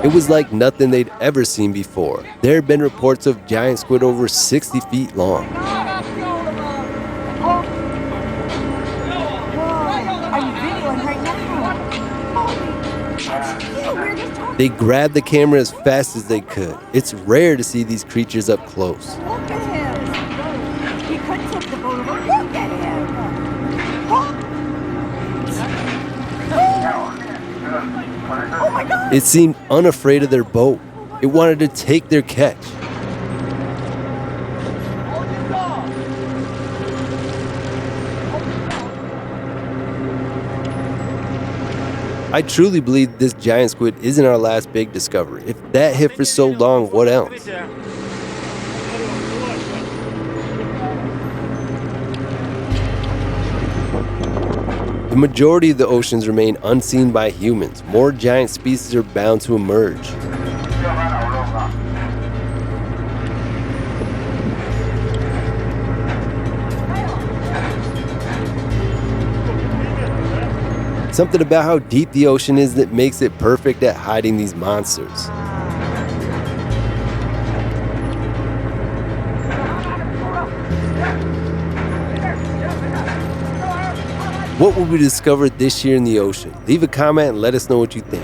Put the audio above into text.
It was like nothing they'd ever seen before. There had been reports of giant squid over 60 feet long. They grabbed the camera as fast as they could. It's rare to see these creatures up close. Look at him. He could tip the boat over. Look at him. Oh my God. It seemed unafraid of their boat. It wanted to take their catch. I truly believe this giant squid isn't our last big discovery. If that hit for so long, what else? The majority of the oceans remain unseen by humans. More giant species are bound to emerge. Something about how deep the ocean is that makes it perfect at hiding these monsters. What will we discover this year in the ocean? Leave a comment and let us know what you think.